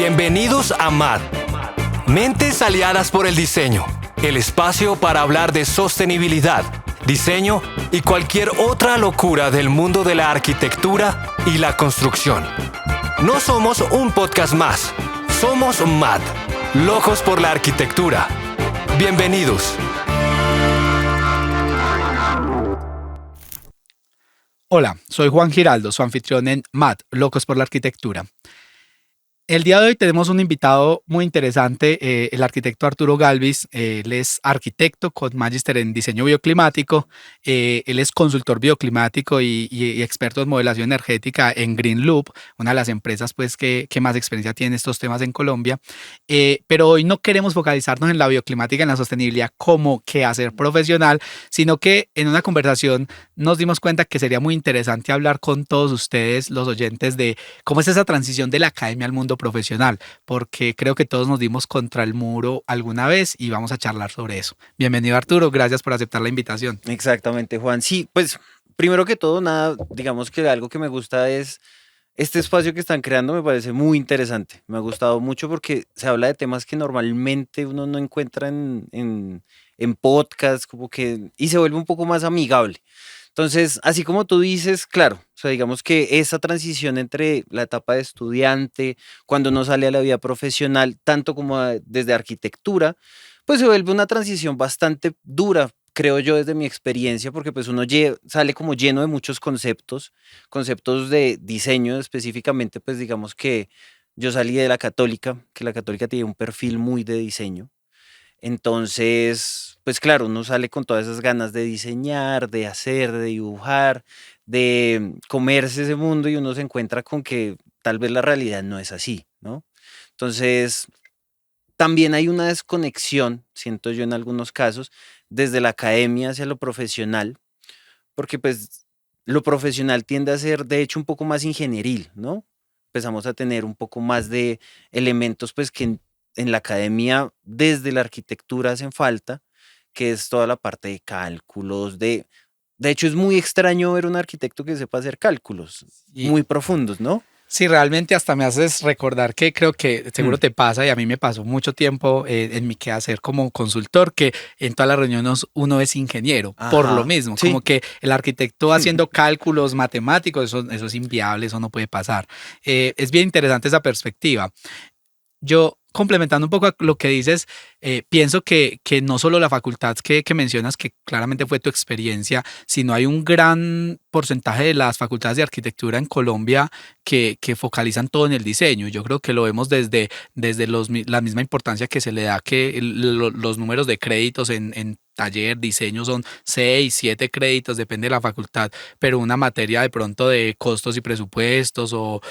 Bienvenidos a MAD, Mentes Aliadas por el Diseño, el espacio para hablar de sostenibilidad, diseño y cualquier otra locura del mundo de la arquitectura y la construcción. No somos un podcast más, somos MAD, locos por la arquitectura. Bienvenidos. Hola, soy Juan Giraldo, su anfitrión en MAD, Locos por la Arquitectura. El día de hoy tenemos un invitado muy interesante, el arquitecto Arturo Galvis. Él es arquitecto con magíster en diseño bioclimático. Él es consultor bioclimático y experto en modelación energética en Green Loop, una de las empresas pues, que más experiencia tiene en estos temas en Colombia. Pero hoy no queremos focalizarnos en la bioclimática, en la sostenibilidad como quehacer profesional, sino que en una conversación nos dimos cuenta que sería muy interesante hablar con todos ustedes, los oyentes, de cómo es esa transición de la academia al mundo profesional, porque creo que todos nos dimos contra el muro alguna vez y vamos a charlar sobre eso. Bienvenido, Arturo, gracias por aceptar la invitación. Exactamente, Juan. Sí, pues primero que todo, nada, digamos que algo que me gusta es este espacio que están creando, me parece muy interesante. Me ha gustado mucho porque se habla de temas que normalmente uno no encuentra en podcast, como que, y se vuelve un poco más amigable. Entonces, así como tú dices, claro, o sea, digamos que esa transición entre la etapa de estudiante, cuando uno sale a la vida profesional, tanto como desde arquitectura, pues se vuelve una transición bastante dura, creo yo, desde mi experiencia, porque pues uno sale como lleno de muchos conceptos de diseño específicamente, pues digamos que yo salí de la Católica, que la Católica tiene un perfil muy de diseño. Entonces, pues claro, uno sale con todas esas ganas de diseñar, de hacer, de dibujar, de comerse ese mundo y uno se encuentra con que tal vez la realidad no es así, ¿no? Entonces, también hay una desconexión, siento yo en algunos casos, desde la academia hacia lo profesional, porque pues lo profesional tiende a ser de hecho un poco más ingenieril, ¿no? Empezamos a tener un poco más de elementos pues que en la academia desde la arquitectura hacen falta, que es toda la parte de cálculos, de hecho es muy extraño ver un arquitecto que sepa hacer cálculos Y muy profundos, ¿no? sí, realmente hasta me haces recordar que creo que seguro Mm, te pasa y a mí me pasó mucho tiempo en mi quehacer como consultor, que en todas las reuniones uno es ingeniero, por lo Ajá, mismo, como sí. que el arquitecto haciendo cálculos matemáticos, eso es inviable, eso no puede pasar. Es bien interesante esa perspectiva. Yo, complementando un poco a lo que dices, pienso que no solo la facultad que mencionas, que claramente fue tu experiencia, sino hay un gran porcentaje de las facultades de arquitectura en Colombia que focalizan todo en el diseño. Yo creo que lo vemos desde la misma importancia que se le da que los números de créditos en taller, diseño son 6, 7 créditos, depende de la facultad, pero una materia de pronto de costos y presupuestos o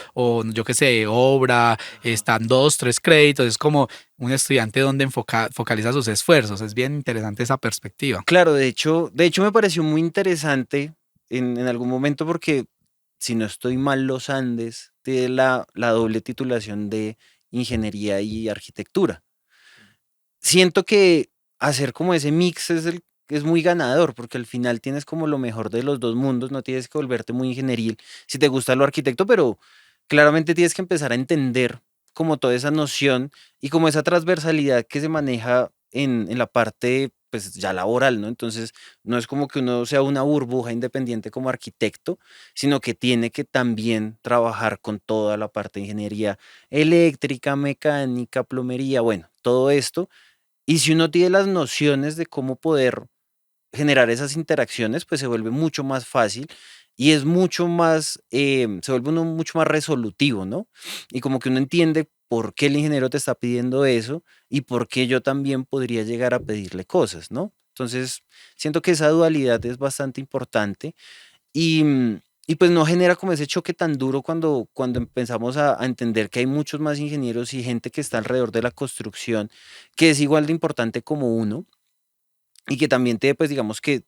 yo qué sé, obra, están 2, 3 créditos, es como un estudiante donde focaliza sus esfuerzos. Es bien interesante esa perspectiva. Claro, de hecho me pareció muy interesante en algún momento porque, si no estoy mal, los Andes tiene la doble titulación de ingeniería y arquitectura. Siento que hacer como ese mix es muy ganador, porque al final tienes como lo mejor de los dos mundos, no tienes que volverte muy ingenieril si te gusta lo arquitecto, pero claramente tienes que empezar a entender como toda esa noción y como esa transversalidad que se maneja en la parte pues ya laboral, ¿no? Entonces, no es como que uno sea una burbuja independiente como arquitecto, sino que tiene que también trabajar con toda la parte de ingeniería eléctrica, mecánica, plomería, bueno, todo esto y si uno tiene las nociones de cómo poder generar esas interacciones, pues se vuelve mucho más fácil y es mucho más, se vuelve uno mucho más resolutivo, ¿no? Y como que uno entiende por qué el ingeniero te está pidiendo eso y por qué yo también podría llegar a pedirle cosas, ¿no? Entonces, siento que esa dualidad es bastante importante y pues no genera como ese choque tan duro cuando empezamos a entender que hay muchos más ingenieros y gente que está alrededor de la construcción, que es igual de importante como uno y que también tiene, pues digamos que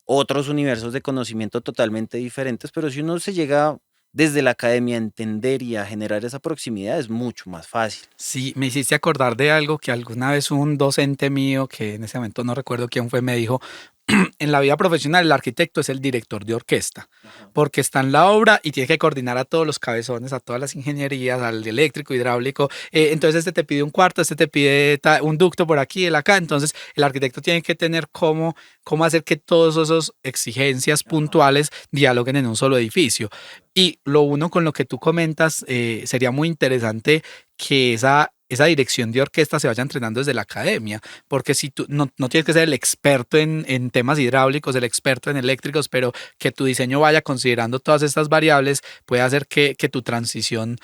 otros universos de conocimiento totalmente diferentes, pero si uno se llega desde la academia a entender y a generar esa proximidad es mucho más fácil. Sí, me hiciste acordar de algo que alguna vez un docente mío, que en ese momento no recuerdo quién fue, me dijo, en la vida profesional el arquitecto es el director de orquesta, porque está en la obra y tiene que coordinar a todos los cabezones, a todas las ingenierías, al eléctrico, hidráulico. Entonces este te pide un cuarto, este te pide un ducto por aquí, el acá. Entonces el arquitecto tiene que tener cómo hacer que todas esas exigencias puntuales dialoguen en un solo edificio. Y lo uno con lo que tú comentas, sería muy interesante que esa dirección de orquesta se vaya entrenando desde la academia, porque si tú no tienes que ser el experto en temas hidráulicos, el experto en eléctricos, pero que tu diseño vaya considerando todas estas variables, puede hacer que tu transición,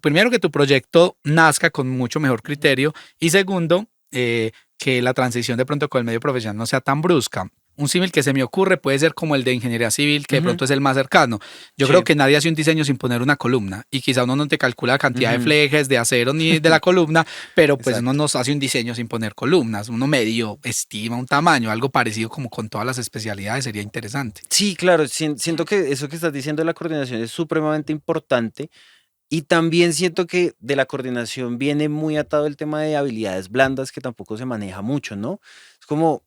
primero que tu proyecto nazca con mucho mejor criterio y segundo, que la transición de pronto con el medio profesional no sea tan brusca. Un símil que se me ocurre puede ser como el de ingeniería civil, que de pronto es el más cercano. Yo creo que nadie hace un diseño sin poner una columna y quizá uno no te calcula la cantidad de flejes, de acero ni de la columna, pero pues uno nos hace un diseño sin poner columnas. Uno medio estima un tamaño, algo parecido como con todas las especialidades, sería interesante. Sí, claro, siento que eso que estás diciendo de la coordinación es supremamente importante y también siento que de la coordinación viene muy atado el tema de habilidades blandas que tampoco se maneja mucho, ¿no? Es como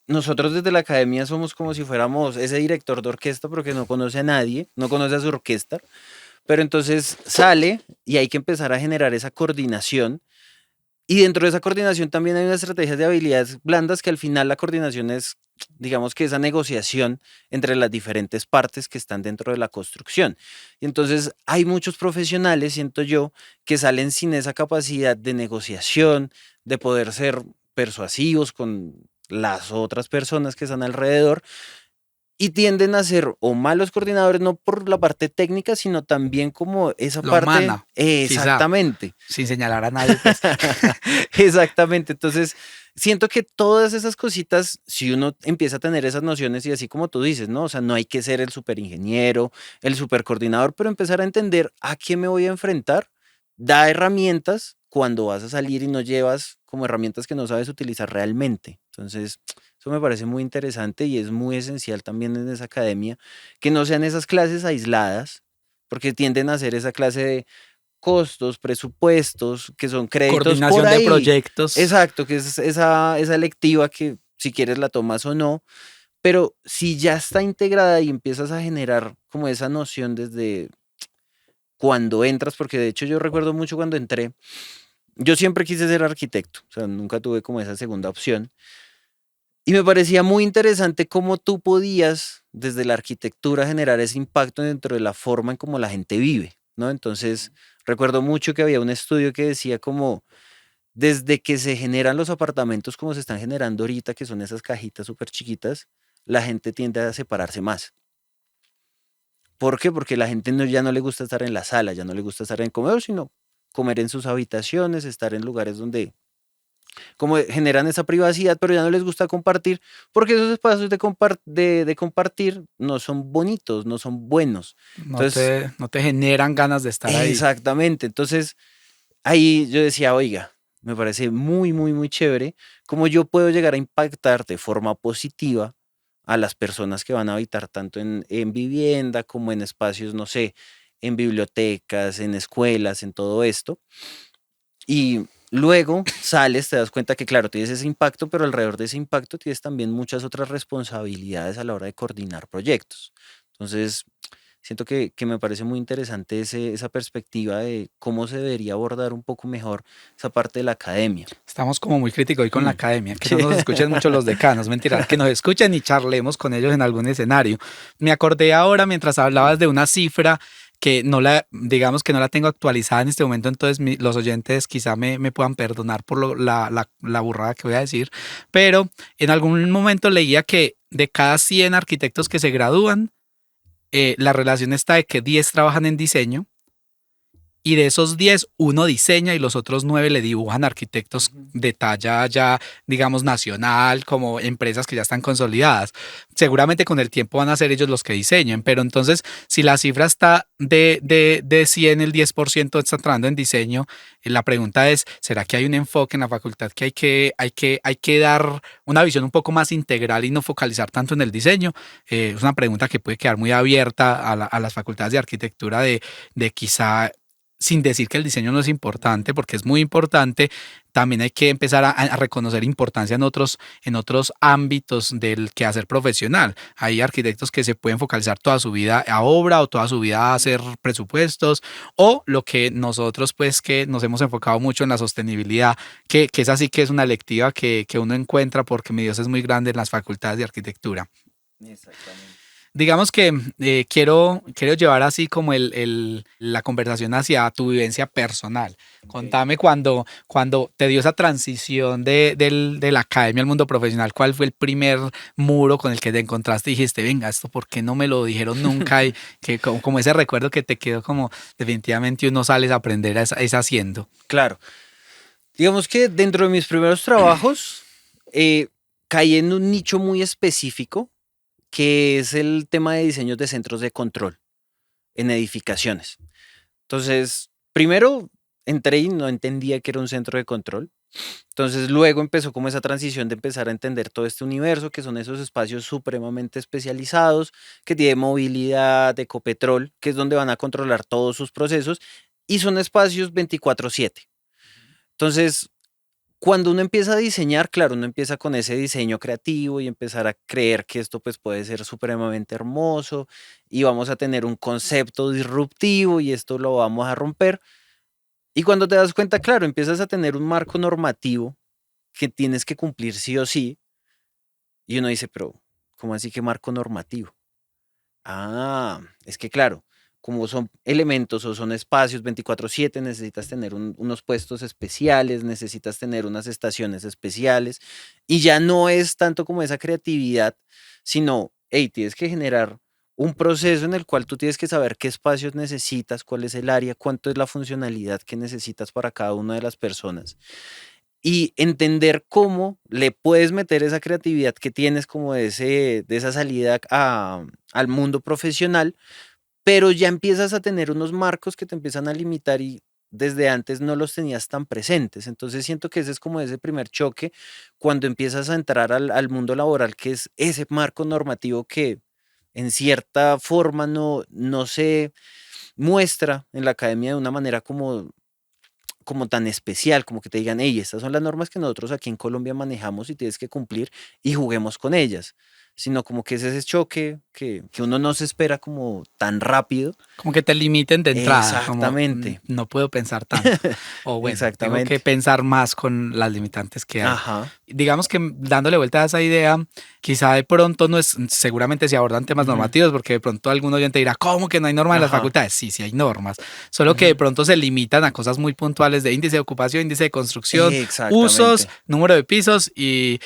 nosotros desde la academia somos como si fuéramos ese director de orquesta, pero que no conoce a nadie, no conoce a su orquesta, pero entonces sale y hay que empezar a generar esa coordinación. Y dentro de esa coordinación también hay unas estrategias de habilidades blandas que al final la coordinación es, digamos que esa negociación entre las diferentes partes que están dentro de la construcción. Y entonces hay muchos profesionales, siento yo, que salen sin esa capacidad de negociación, de poder ser persuasivos con las otras personas que están alrededor y tienden a ser o malos coordinadores, no por la parte técnica, sino también como esa Lo parte. humana, Exactamente. Sin señalar a nadie. Pues. Exactamente. Entonces, siento que todas esas cositas, si uno empieza a tener esas nociones y así como tú dices, ¿no? O sea, no hay que ser el superingeniero, el supercoordinador, pero empezar a entender a qué me voy a enfrentar, da herramientas cuando vas a salir y no llevas como herramientas que no sabes utilizar realmente. Entonces, eso me parece muy interesante y es muy esencial también en esa academia, que no sean esas clases aisladas, porque tienden a ser esa clase de costos, presupuestos, que son créditos Coordinación por ahí. de proyectos. Exacto, que es esa electiva que si quieres la tomas o no, pero si ya está integrada y empiezas a generar como esa noción desde cuando entras, porque de hecho yo recuerdo mucho cuando entré, yo siempre quise ser arquitecto, o sea, nunca tuve como esa segunda opción. Y me parecía muy interesante cómo tú podías, desde la arquitectura, generar ese impacto dentro de la forma en cómo la gente vive, ¿no? Entonces, recuerdo mucho que había un estudio que decía como, desde que se generan los apartamentos como se están generando ahorita, que son esas cajitas súper chiquitas, la gente tiende a separarse más. ¿Por qué? Porque la gente ya no le gusta estar en la sala, ya no le gusta estar en el comedor, sino comer en sus habitaciones, estar en lugares donde como generan esa privacidad, pero ya no les gusta compartir, porque esos espacios de compartir no son bonitos, no son buenos. Entonces, no te generan ganas de estar ahí. Exactamente. Entonces, ahí yo decía, oiga, me parece muy, muy, muy chévere cómo yo puedo llegar a impactar de forma positiva a las personas que van a habitar tanto en vivienda como en espacios, no sé, en bibliotecas, en escuelas, en todo esto. Y luego sales, te das cuenta que, claro, tienes ese impacto, pero alrededor de ese impacto tienes también muchas otras responsabilidades a la hora de coordinar proyectos. Entonces, siento que me parece muy interesante esa perspectiva de cómo se debería abordar un poco mejor esa parte de la academia. Estamos como muy críticos hoy con la academia, que no nos escuchen mucho los decanos, mentira, que nos escuchen y charlemos con ellos en algún escenario. Me acordé ahora mientras hablabas de una cifra que digamos que no la tengo actualizada en este momento, entonces los oyentes quizá me puedan perdonar por la burrada que voy a decir, pero en algún momento leía que de cada 100 arquitectos que se gradúan, la relación está de que 10 trabajan en diseño y de esos 10, uno diseña y los otros 9 le dibujan arquitectos de talla ya, digamos, nacional, como empresas que ya están consolidadas. Seguramente con el tiempo van a ser ellos los que diseñen, pero entonces si la cifra está de 100, el 10% está trabajando en diseño, la pregunta es, ¿será que hay un enfoque en la facultad que hay que dar una visión un poco más integral y no focalizar tanto en el diseño? Es una pregunta que puede quedar muy abierta a las facultades de arquitectura de quizá sin decir que el diseño no es importante, porque es muy importante, también hay que empezar a reconocer importancia en otros ámbitos del quehacer profesional. Hay arquitectos que se pueden focalizar toda su vida a obra o toda su vida a hacer presupuestos, o lo que nosotros pues que nos hemos enfocado mucho en la sostenibilidad, que es así que es una electiva que uno encuentra porque mi Dios es muy grande en las facultades de arquitectura. Exactamente. Digamos que quiero llevar así como la conversación hacia tu vivencia personal. Ok. Contame cuando te dio esa transición de la academia al mundo profesional, ¿cuál fue el primer muro con el que te encontraste y dijiste, venga, esto por qué no me lo dijeron nunca? Y que como ese recuerdo que te quedó como definitivamente uno sales a aprender es haciendo. Claro. Digamos que dentro de mis primeros trabajos caí en un nicho muy específico que es el tema de diseños de centros de control en edificaciones. Entonces, primero entré y no entendía que era un centro de control. Entonces, luego empezó como esa transición de empezar a entender todo este universo, que son esos espacios supremamente especializados, que tienen movilidad, Ecopetrol, que es donde van a controlar todos sus procesos, y son espacios 24/7. Entonces, cuando uno empieza a diseñar, claro, uno empieza con ese diseño creativo y empezar a creer que esto pues puede ser supremamente hermoso y vamos a tener un concepto disruptivo y esto lo vamos a romper. Y cuando te das cuenta, claro, empiezas a tener un marco normativo que tienes que cumplir sí o sí. Y uno dice, pero ¿cómo así que marco normativo? Ah, es que claro, como son elementos o son espacios 24/7, necesitas tener unos puestos especiales, necesitas tener unas estaciones especiales y ya no es tanto como esa creatividad, sino, hey, tienes que generar un proceso en el cual tú tienes que saber qué espacios necesitas, cuál es el área, cuánto es la funcionalidad que necesitas para cada una de las personas y entender cómo le puedes meter esa creatividad que tienes como de esa salida al mundo profesional, pero ya empiezas a tener unos marcos que te empiezan a limitar y desde antes no los tenías tan presentes. Entonces siento que ese es como ese primer choque cuando empiezas a entrar al mundo laboral, que es ese marco normativo que en cierta forma no se muestra en la academia de una manera como tan especial, como que te digan, hey, estas son las normas que nosotros aquí en Colombia manejamos y tienes que cumplir y juguemos con ellas, sino como que es ese choque que uno no se espera como tan rápido. Como que te limiten de entrada, como Exactamente, no puedo pensar tanto. O bueno, tengo que exactamente. pensar más con las limitantes que hay. Ajá. Digamos que dándole vuelta a esa idea, quizá de pronto no es, seguramente se abordan temas Ujú, normativos, porque de pronto algún oyente dirá, ¿cómo que no hay normas en las ajá. facultades? Sí, sí hay normas, solo que de Ujú, pronto se limitan a cosas muy puntuales de índice de ocupación, índice de construcción, usos, exactamente. número de pisos y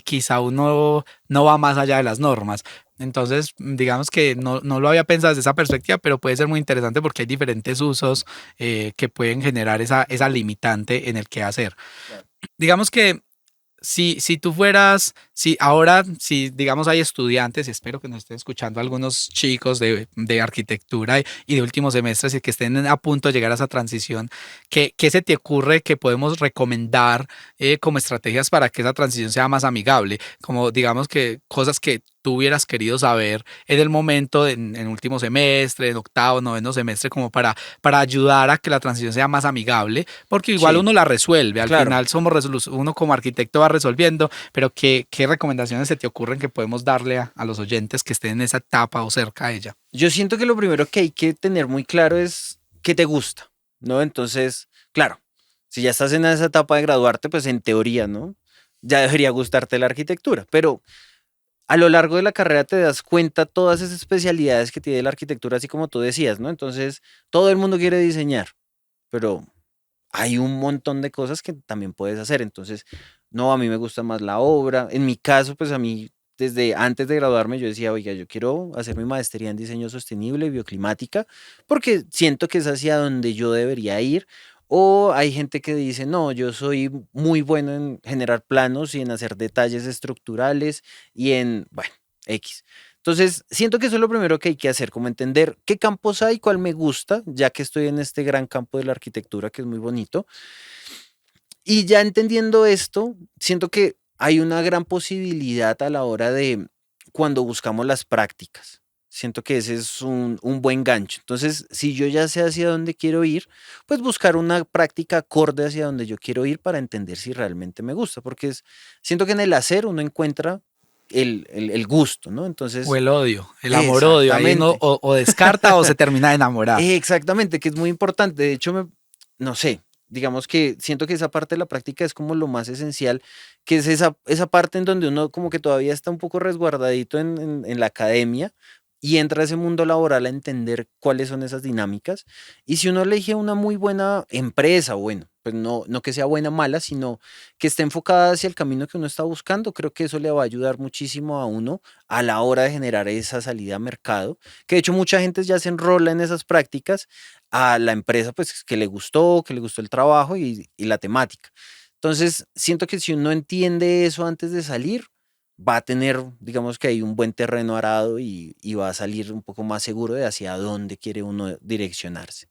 quizá uno no va más allá de las normas. Entonces, digamos que no lo había pensado desde esa perspectiva, pero puede ser muy interesante porque hay diferentes usos que pueden generar esa limitante en el qué hacer. Claro. Digamos que si tú fueras, si digamos hay estudiantes, y espero que nos estén escuchando algunos chicos de arquitectura y de últimos semestres y que estén a punto de llegar a esa transición, ¿qué se te ocurre que podemos recomendar como estrategias para que esa transición sea más amigable? Como digamos que cosas que tú hubieras querido saber en el momento, en último semestre, en octavo, noveno semestre, como para ayudar a que la transición sea más amigable, porque igual Sí, uno la resuelve, al claro. final uno como arquitecto va resolviendo, pero ¿qué recomendaciones se te ocurren que podemos darle a los oyentes que estén en esa etapa o cerca de ella? Yo siento que lo primero que hay que tener muy claro es qué te gusta, ¿no? Entonces, claro, si ya estás en esa etapa de graduarte, pues en teoría, ¿no? Ya debería gustarte la arquitectura, pero a lo largo de la carrera te das cuenta todas esas especialidades que tiene la arquitectura, así como tú decías, ¿no? Entonces, todo el mundo quiere diseñar, pero hay un montón de cosas que también puedes hacer. Entonces, no, a mí me gusta más la obra. En mi caso, pues a mí, desde antes de graduarme, yo decía, oiga, yo quiero hacer mi maestría en diseño sostenible y bioclimática, porque siento que es hacia donde yo debería ir. O hay gente que dice, no, yo soy muy bueno en generar planos y en hacer detalles estructurales y en, bueno, X. Entonces, siento que eso es lo primero que hay que hacer, como entender qué campos hay, cuál me gusta, ya que estoy en este gran campo de la arquitectura que es muy bonito. Y ya entendiendo esto, siento que hay una gran posibilidad a la hora de cuando buscamos las prácticas, Siento que ese es un buen gancho. Entonces, si yo ya sé hacia dónde quiero ir, pues buscar una práctica acorde hacia donde yo quiero ir para entender si realmente me gusta, porque siento que en el hacer uno encuentra el gusto, ¿no? O Entonces, el odio, el amor-odio. Ahí uno exactamente. o descarta o se termina de enamorar. Exactamente, que es muy importante. De hecho, no sé, digamos que siento que esa parte de la práctica es como lo más esencial, que es esa parte en donde uno como que todavía está un poco resguardadito en la academia y entra a ese mundo laboral a entender cuáles son esas dinámicas. Y si uno elige una muy buena empresa, bueno, pues no que sea buena o mala, sino que esté enfocada hacia el camino que uno está buscando, creo que eso le va a ayudar muchísimo a uno a la hora de generar esa salida a mercado, que de hecho mucha gente ya se enrola en esas prácticas a la empresa pues que le gustó el trabajo y la temática. Entonces, siento que si uno entiende eso antes de salir, va a tener, digamos que hay un buen terreno arado y va a salir un poco más seguro de hacia dónde quiere uno direccionarse.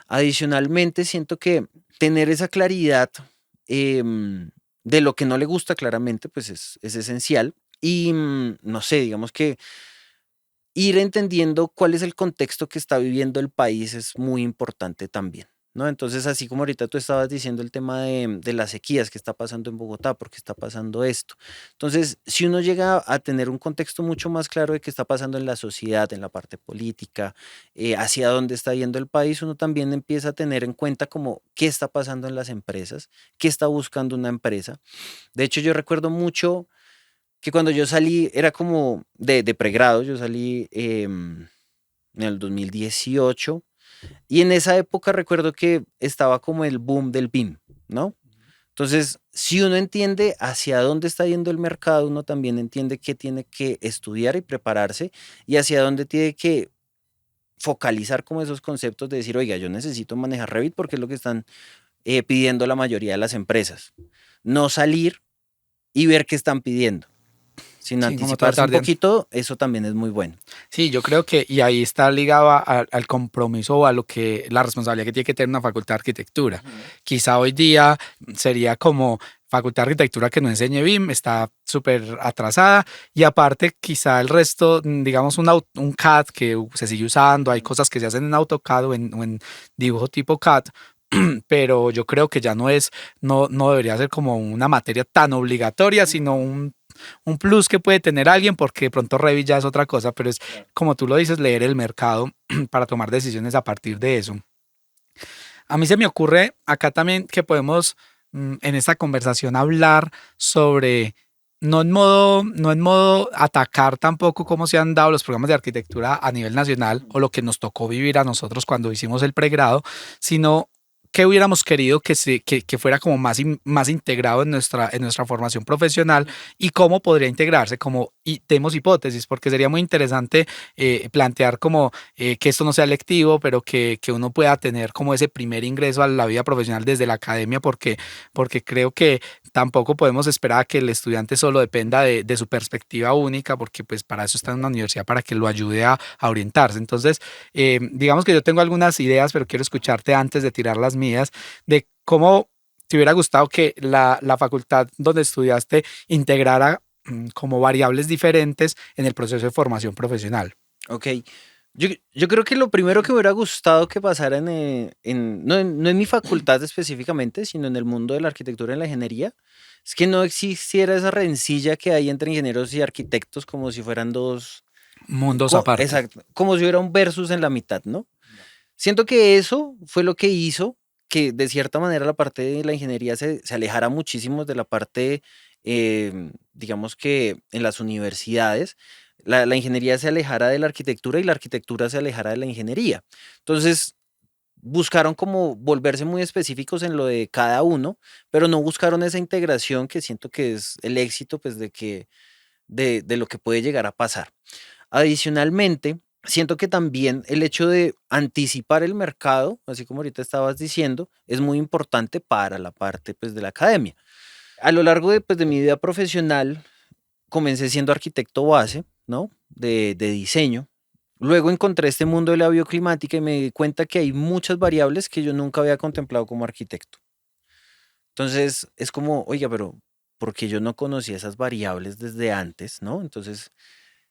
Adicionalmente, siento que tener esa claridad de lo que no le gusta claramente, pues es esencial. Y no sé, digamos que ir entendiendo cuál es el contexto que está viviendo el país es muy importante también, ¿no? Entonces, así como ahorita tú estabas diciendo el tema de las sequías que está pasando en Bogotá, ¿por qué está pasando esto? Entonces, si uno llega a tener un contexto mucho más claro de qué está pasando en la sociedad, en la parte política, hacia dónde está yendo el país, uno también empieza a tener en cuenta como qué está pasando en las empresas, qué está buscando una empresa. De hecho, yo recuerdo mucho que cuando yo salí, era como de pregrado, yo salí en el 2018 y en esa época recuerdo que estaba como el boom del BIM, ¿no? Entonces, si uno entiende hacia dónde está yendo el mercado, uno también entiende qué tiene que estudiar y prepararse y hacia dónde tiene que focalizar como esos conceptos de decir, oiga, yo necesito manejar Revit porque es lo que están pidiendo la mayoría de las empresas. No salir y ver qué están pidiendo, sin Sí, como anticiparse un tratar de... poquito, eso también es muy bueno. Sí, yo creo que, y ahí está ligado al compromiso o a lo que, la responsabilidad que tiene que tener una facultad de arquitectura. Ujú. Quizá hoy día sería como facultad de arquitectura que no enseñe BIM, está súper atrasada, y aparte quizá el resto, digamos un CAD que se sigue usando, hay cosas que se hacen en AutoCAD o en dibujo tipo CAD, pero yo creo que ya no debería ser como una materia tan obligatoria, sino un plus que puede tener alguien, porque de pronto Revit ya es otra cosa, pero es Claro. como tú lo dices, leer el mercado para tomar decisiones a partir de eso. A mí se me ocurre acá también que podemos en esta conversación hablar sobre, no en modo atacar tampoco cómo se han dado los programas de arquitectura a nivel nacional o lo que nos tocó vivir a nosotros cuando hicimos el pregrado, sino que hubiéramos querido que fuera como más integrado en nuestra formación profesional y cómo podría integrarse, como y demos hipótesis, porque sería muy interesante plantear como que esto no sea lectivo, pero que uno pueda tener como ese primer ingreso a la vida profesional desde la academia, porque creo que tampoco podemos esperar a que el estudiante solo dependa de su perspectiva única, porque pues para eso está en una universidad, para que lo ayude a orientarse. Entonces, digamos que yo tengo algunas ideas, pero quiero escucharte antes de tirar las mías, de cómo te hubiera gustado que la facultad donde estudiaste integrara como variables diferentes en el proceso de formación profesional. Ok. Yo creo que lo primero que me hubiera gustado que pasara no en mi facultad específicamente, sino en el mundo de la arquitectura y la ingeniería, es que no existiera esa rencilla que hay entre ingenieros y arquitectos como si fueran dos, Mundos aparte. exacto, como si hubiera un versus en la mitad, ¿no? Siento que eso fue lo que hizo que de cierta manera la parte de la ingeniería se alejara muchísimo de la parte, digamos que en las universidades, la ingeniería se alejara de la arquitectura y la arquitectura se alejara de la ingeniería. Entonces, buscaron como volverse muy específicos en lo de cada uno, pero no buscaron esa integración que siento que es el éxito, pues, de lo que puede llegar a pasar. Adicionalmente, siento que también el hecho de anticipar el mercado, así como ahorita estabas diciendo, es muy importante para la parte pues, de la academia. A lo largo de mi vida profesional, comencé siendo arquitecto base, ¿no? De diseño. Luego encontré este mundo de la bioclimática y me di cuenta que hay muchas variables que yo nunca había contemplado como arquitecto. Entonces, es como, oiga, pero porque yo no conocía esas variables desde antes, ¿no? Entonces,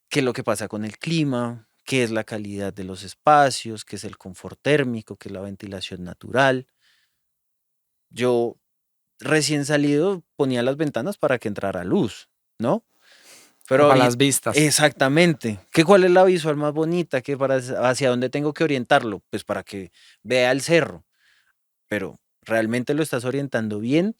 qué es lo que pasa con el clima, qué es la calidad de los espacios, qué es el confort térmico, qué es la ventilación natural. Yo recién salido ponía las ventanas para que entrara luz, ¿no? Pero Como para ahorita, las vistas. exactamente. ¿Cuál es la visual más bonita? ¿Hacia dónde tengo que orientarlo? Pues para que vea el cerro. Pero ¿realmente lo estás orientando bien?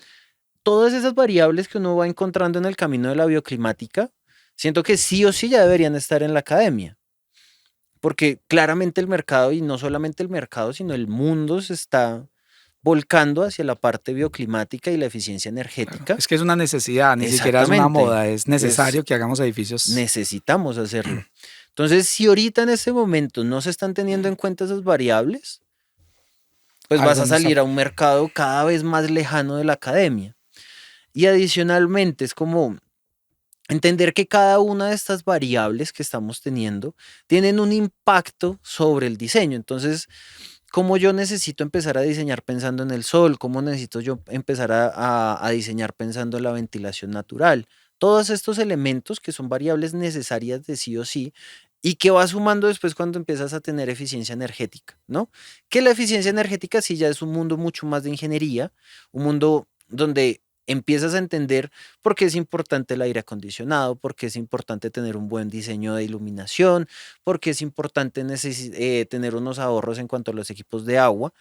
Todas esas variables que uno va encontrando en el camino de la bioclimática, siento que sí o sí ya deberían estar en la academia. Porque claramente el mercado, y no solamente el mercado, sino el mundo se está volcando hacia la parte bioclimática y la eficiencia energética. Es que es una necesidad, ni siquiera es una Exactamente. moda, es necesario que hagamos edificios. Necesitamos hacerlo. Entonces, si ahorita en este momento no se están teniendo en cuenta esas variables, pues vas Algo a no está. salir a un mercado cada vez más lejano de la academia. Y adicionalmente es como entender que cada una de estas variables que estamos teniendo tienen un impacto sobre el diseño. Entonces, ¿cómo yo necesito empezar a diseñar pensando en el sol? ¿Cómo necesito yo empezar a diseñar pensando en la ventilación natural? Todos estos elementos que son variables necesarias de sí o sí y que va sumando después cuando empiezas a tener eficiencia energética, ¿no? Que la eficiencia energética sí ya es un mundo mucho más de ingeniería, un mundo donde empiezas a entender por qué es importante el aire acondicionado, por qué es importante tener un buen diseño de iluminación, por qué es importante tener unos ahorros en cuanto a los equipos de agua,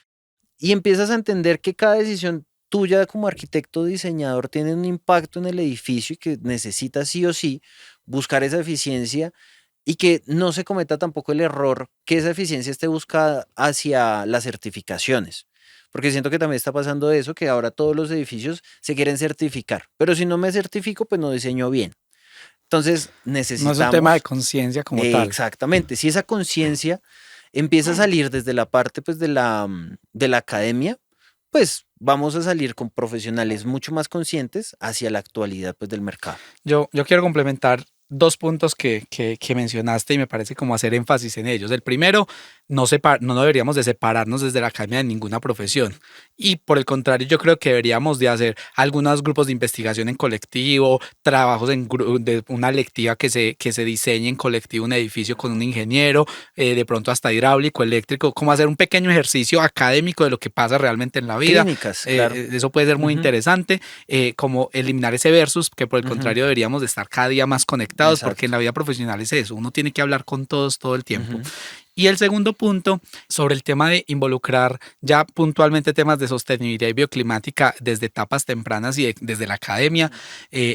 y empiezas a entender que cada decisión tuya como arquitecto o diseñador tiene un impacto en el edificio y que necesitas sí o sí buscar esa eficiencia y que no se cometa tampoco el error que esa eficiencia esté buscada hacia las certificaciones. Porque siento que también está pasando eso, que ahora todos los edificios se quieren certificar, pero si no me certifico, pues no diseño bien. Entonces No es un tema de necesitamos, conciencia como tal. exactamente, si esa conciencia empieza a salir desde la parte pues, de la academia, pues vamos a salir con profesionales mucho más conscientes hacia la actualidad pues, del mercado. Yo quiero complementar dos puntos que mencionaste y me parece como hacer énfasis en ellos. El primero, no deberíamos de separarnos desde la academia de ninguna profesión. Y por el contrario, yo creo que deberíamos de hacer algunos grupos de investigación en colectivo, trabajos de una electiva que se diseñe en colectivo un edificio con un ingeniero, de pronto hasta hidráulico, eléctrico, como hacer un pequeño ejercicio académico de lo que pasa realmente en la vida. Clínicas, claro. Eso puede ser muy interesante, como eliminar ese versus, que por el contrario deberíamos de estar cada día más conectados, porque en la vida profesional es eso, uno tiene que hablar con todos todo el tiempo. Y el segundo punto, sobre el tema de involucrar ya puntualmente temas de sostenibilidad y bioclimática desde etapas tempranas y desde la academia,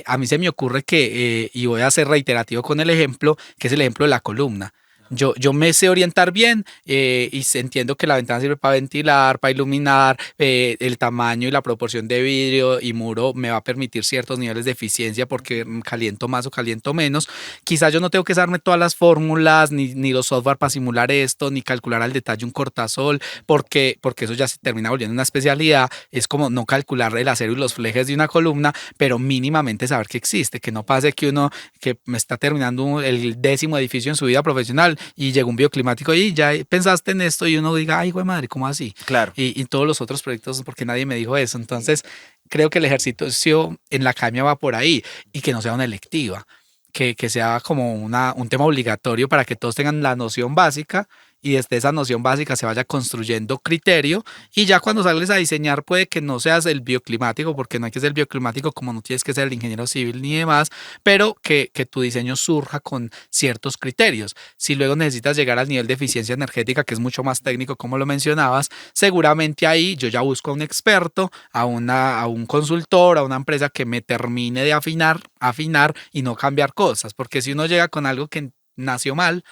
a mí se me ocurre que, y voy a ser reiterativo con el ejemplo, que es el ejemplo de la columna. Yo me sé orientar bien y entiendo que la ventana sirve para ventilar, para iluminar, el tamaño y la proporción de vidrio y muro me va a permitir ciertos niveles de eficiencia porque caliento más o caliento menos. Quizás yo no tengo que usarme todas las fórmulas ni los software para simular esto, ni calcular al detalle un cortasol, porque eso ya se termina volviendo una especialidad. Es como no calcular el acero y los flejes de una columna, pero mínimamente saber que existe, que no pase que uno que me está terminando el 10º edificio en su vida profesional y llegó un bioclimático y ya pensaste en esto y uno diga, ay, güey madre, ¿cómo así? Claro. Y todos los otros proyectos, porque nadie me dijo eso. Entonces, creo que el ejercicio en la academia va por ahí y que no sea una electiva, que sea como un tema obligatorio para que todos tengan la noción básica y desde esa noción básica se vaya construyendo criterio y ya cuando sales a diseñar puede que no seas el bioclimático, porque no hay que ser el bioclimático como no tienes que ser el ingeniero civil ni demás, pero que tu diseño surja con ciertos criterios. Si luego necesitas llegar al nivel de eficiencia energética, que es mucho más técnico como lo mencionabas, seguramente ahí yo ya busco a un experto, a un consultor, a una empresa que me termine de afinar y no cambiar cosas, porque si uno llega con algo que nació mal,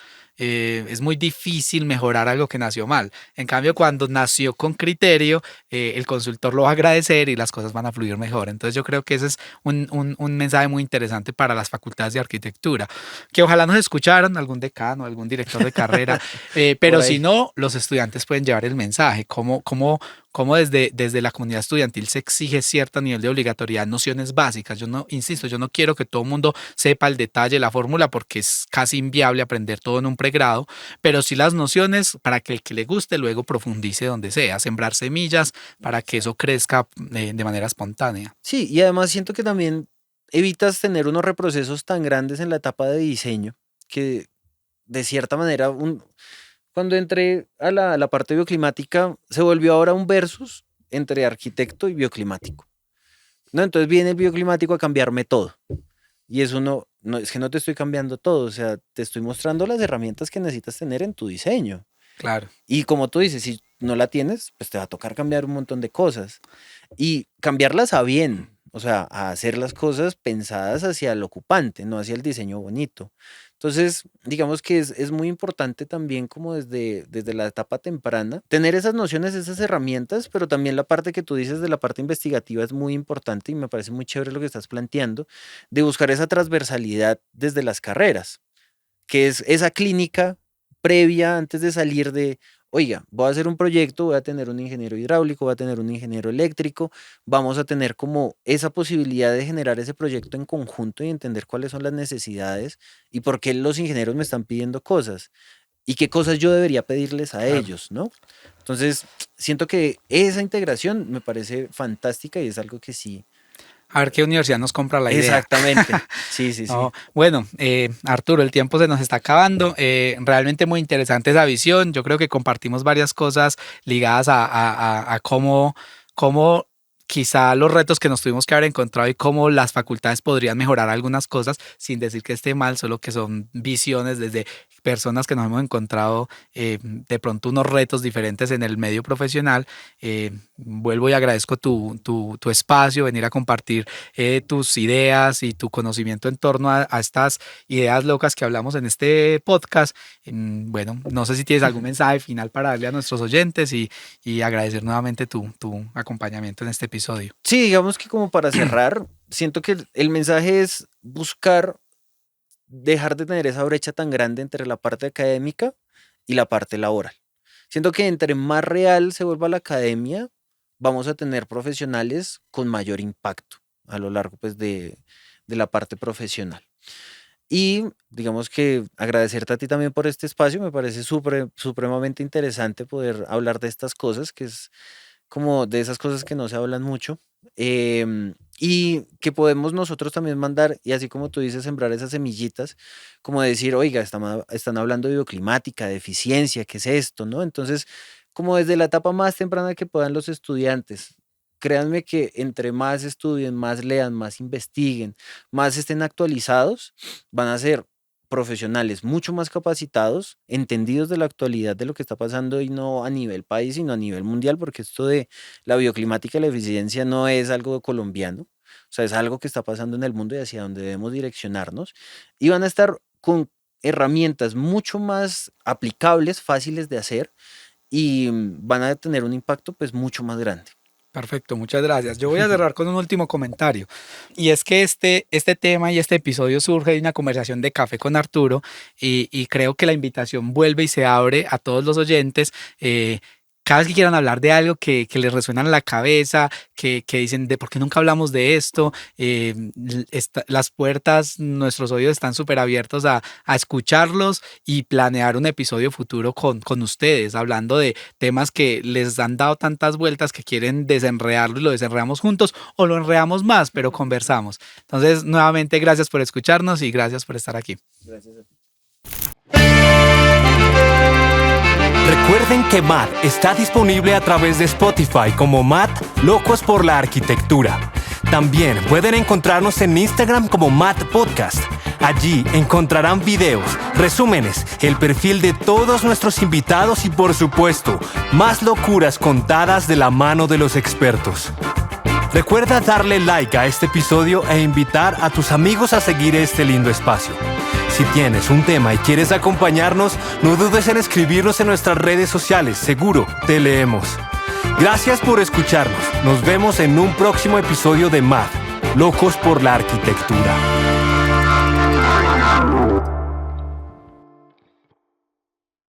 es muy difícil mejorar algo que nació mal. En cambio, cuando nació con criterio, el consultor lo va a agradecer y las cosas van a fluir mejor. Entonces yo creo que ese es un mensaje muy interesante para las facultades de arquitectura, que ojalá nos escucharan algún decano, algún director de carrera, pero si no, los estudiantes pueden llevar el mensaje, cómo desde la comunidad estudiantil se exige cierto nivel de obligatoriedad, nociones básicas. Yo no, insisto, yo no quiero que todo el mundo sepa el detalle, la fórmula, porque es casi inviable aprender todo en un pregrado, pero sí las nociones para que el que le guste luego profundice donde sea, sembrar semillas para que eso crezca de manera espontánea. Sí, y además siento que también evitas tener unos reprocesos tan grandes en la etapa de diseño que de cierta manera, cuando entré a la parte bioclimática, se volvió ahora un versus entre arquitecto y bioclimático, ¿no? Entonces viene el bioclimático a cambiarme todo. Y eso no, es que no te estoy cambiando todo, o sea, te estoy mostrando las herramientas que necesitas tener en tu diseño. Claro. Y como tú dices, si no la tienes, pues te va a tocar cambiar un montón de cosas. Y cambiarlas a bien, o sea, a hacer las cosas pensadas hacia el ocupante, no hacia el diseño bonito. Entonces, digamos que es muy importante también como desde la etapa temprana, tener esas nociones, esas herramientas, pero también la parte que tú dices de la parte investigativa es muy importante y me parece muy chévere lo que estás planteando, de buscar esa transversalidad desde las carreras, que es esa clínica previa antes de salir de, oiga, voy a hacer un proyecto, voy a tener un ingeniero hidráulico, voy a tener un ingeniero eléctrico, vamos a tener como esa posibilidad de generar ese proyecto en conjunto y entender cuáles son las necesidades y por qué los ingenieros me están pidiendo cosas y qué cosas yo debería pedirles a ellos, ¿no? Entonces, siento que esa integración me parece fantástica y es algo que sí. A ver qué universidad nos compra la idea. Exactamente. Sí. No, bueno, Arturo, el tiempo se nos está acabando. Realmente muy interesante esa visión. Yo creo que compartimos varias cosas ligadas a cómo quizá los retos que nos tuvimos que haber encontrado y cómo las facultades podrían mejorar algunas cosas, sin decir que esté mal, solo que son visiones desde personas que nos hemos encontrado de pronto unos retos diferentes en el medio profesional. Vuelvo y agradezco tu espacio, venir a compartir tus ideas y tu conocimiento en torno a estas ideas locas que hablamos en este podcast. Bueno, no sé si tienes algún mensaje final para darle a nuestros oyentes y agradecer nuevamente tu acompañamiento en este episodio. Sí, digamos que como para cerrar, siento que el mensaje es buscar dejar de tener esa brecha tan grande entre la parte académica y la parte laboral. Siento que entre más real se vuelva la academia, vamos a tener profesionales con mayor impacto a lo largo pues, de la parte profesional. Y digamos que agradecerte a ti también por este espacio, me parece supremamente interesante poder hablar de estas cosas, que es como de esas cosas que no se hablan mucho, y que podemos nosotros también mandar, y así como tú dices, sembrar esas semillitas, como decir, oiga, están hablando de bioclimática, de eficiencia, ¿qué es esto? ¿No? Entonces, como desde la etapa más temprana que puedan los estudiantes, créanme que entre más estudien, más lean, más investiguen, más estén actualizados, van a ser profesionales mucho más capacitados, entendidos de la actualidad de lo que está pasando y no a nivel país, sino a nivel mundial, porque esto de la bioclimática y la eficiencia no es algo colombiano, o sea, es algo que está pasando en el mundo y hacia donde debemos direccionarnos, y van a estar con herramientas mucho más aplicables, fáciles de hacer, y van a tener un impacto pues mucho más grande. Perfecto, muchas gracias. Yo voy a cerrar con un último comentario. Y es que este tema y este episodio surge de una conversación de café con Arturo y creo que la invitación vuelve y se abre a todos los oyentes. Cada vez que quieran hablar de algo que les resuena en la cabeza, que dicen, ¿de por qué nunca hablamos de esto? Las puertas, nuestros oídos están súper abiertos a escucharlos y planear un episodio futuro con ustedes, hablando de temas que les han dado tantas vueltas que quieren desenredarlo y lo desenredamos juntos o lo enredamos más, pero conversamos. Entonces, nuevamente, gracias por escucharnos y gracias por estar aquí. Gracias a ti. Recuerden que MAD está disponible a través de Spotify como MAD Locos por la Arquitectura. También pueden encontrarnos en Instagram como MAD Podcast. Allí encontrarán videos, resúmenes, el perfil de todos nuestros invitados y, por supuesto, más locuras contadas de la mano de los expertos. Recuerda darle like a este episodio e invitar a tus amigos a seguir este lindo espacio. Si tienes un tema y quieres acompañarnos, no dudes en escribirnos en nuestras redes sociales, seguro te leemos. Gracias por escucharnos. Nos vemos en un próximo episodio de MAD, Locos por la Arquitectura.